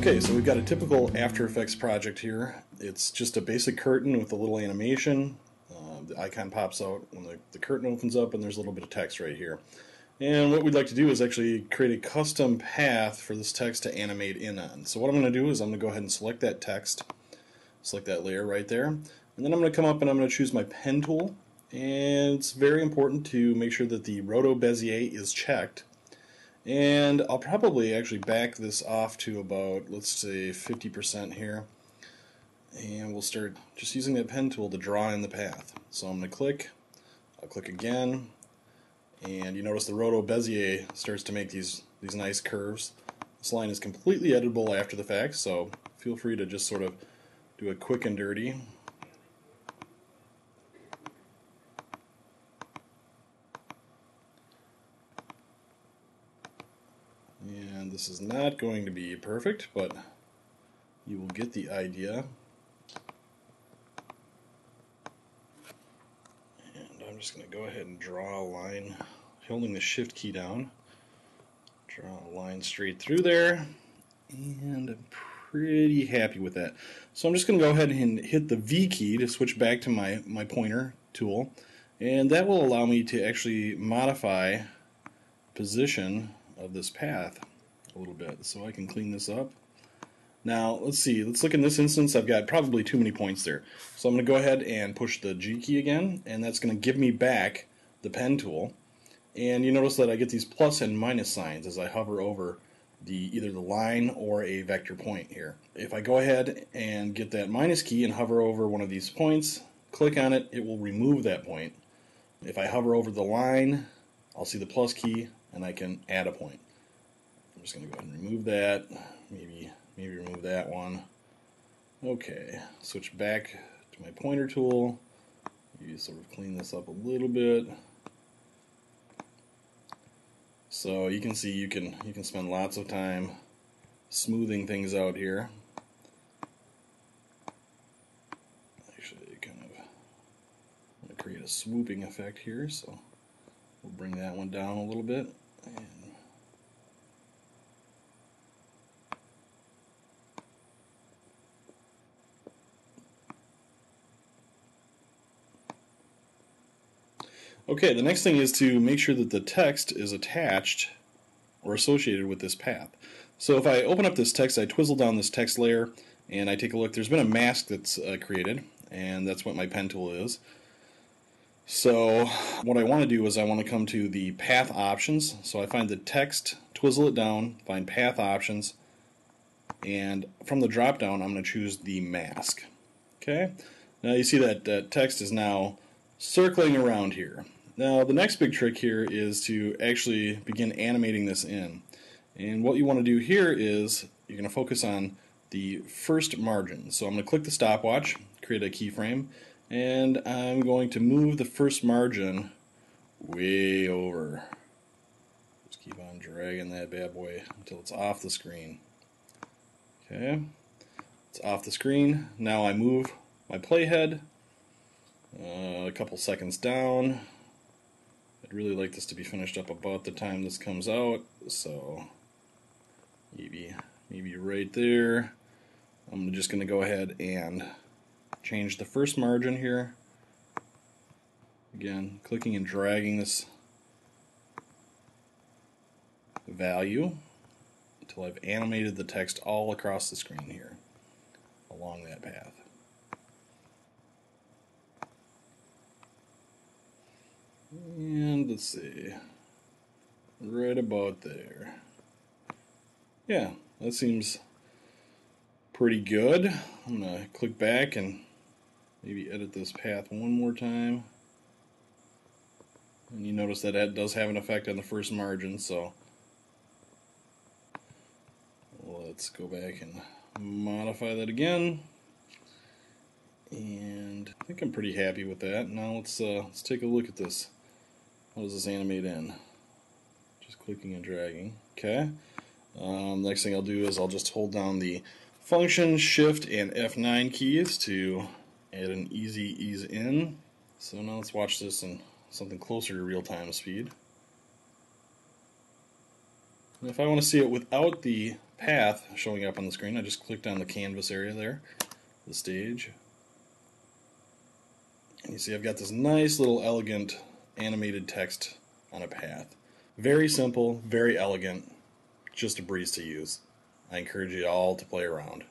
Okay, so we've got a typical After Effects project here. It's just a basic curtain with a little animation. The icon pops out when the curtain opens up, and there's a little bit of text right here. And what we'd like to do is actually create a custom path for this text to animate in on. So what I'm going to do is I'm going to go ahead and select that text, select that layer right there, and then I'm going to come up and I'm going to choose my pen tool. And it's very important to make sure that the roto Bezier is checked. And I'll probably actually back this off to about, let's say, 50% here. And we'll start just using that pen tool to draw in the path. So I'm going to click, I'll click again, and you notice the roto Bezier starts to make these nice curves. This line is completely editable after the fact, so feel free to just sort of do a quick and dirty. And this is not going to be perfect, but you will get the idea. And I'm just going to go ahead and draw a line, holding the Shift key down. Draw a line straight through there, and I'm pretty happy with that. So I'm just going to go ahead and hit the V key to switch back to my pointer tool, and that will allow me to actually modify position of this path a little bit. So I can clean this up. Now let's see, let's look in this instance. I've got probably too many points there. So I'm going to go ahead and push the G key again, and that's going to give me back the pen tool. And you notice that I get these plus and minus signs as I hover over either the line or a vector point here. If I go ahead and get that minus key and hover over one of these points, click on it, it will remove that point. If I hover over the line, I'll see the plus key and I can add a point. I'm just going to go ahead and remove that, maybe remove that one. Okay, switch back to my pointer tool, maybe sort of clean this up a little bit. So you can see you can spend lots of time smoothing things out here. Actually, kind of I'm going to create a swooping effect here, so we'll bring that one down a little bit. And okay, the next thing is to make sure that the text is attached or associated with this path. So if I open up this text, I twizzle down this text layer, and I take a look. There's been a mask that's created, and that's what my pen tool is. So what I want to do is I want to come to the path options. So I find the text, twizzle it down, find path options, and from the drop down I'm going to choose the mask. Okay, now you see that text is now circling around here. Now the next big trick here is to actually begin animating this in. And what you want to do here is you're going to focus on the first margin. So I'm going to click the stopwatch, create a keyframe, and I'm going to move the first margin way over. Just keep on dragging that bad boy until it's off the screen. Okay, it's off the screen. Now I move my playhead a couple seconds down. I'd really like this to be finished up about the time this comes out, so maybe right there. I'm just going to go ahead and change the first margin here. Again, clicking and dragging this value until I've animated the text all across the screen here along that path. And let's see, right about there. Yeah, that seems pretty good. I'm going to click back and maybe edit this path one more time. And you notice that that does have an effect on the first margin, so let's go back and modify that again. And I think I'm pretty happy with that. Now let's take a look at this. How does this animate in? Just clicking and dragging. Okay. Next thing I'll do is I'll just hold down the Function, Shift, and F9 keys to add an easy ease in. So now let's watch this in something closer to real-time speed. And if I want to see it without the path showing up on the screen, I just clicked on the canvas area there, the stage. And you see I've got this nice little elegant animated text on a path. Very simple, very elegant, just a breeze to use. I encourage you all to play around.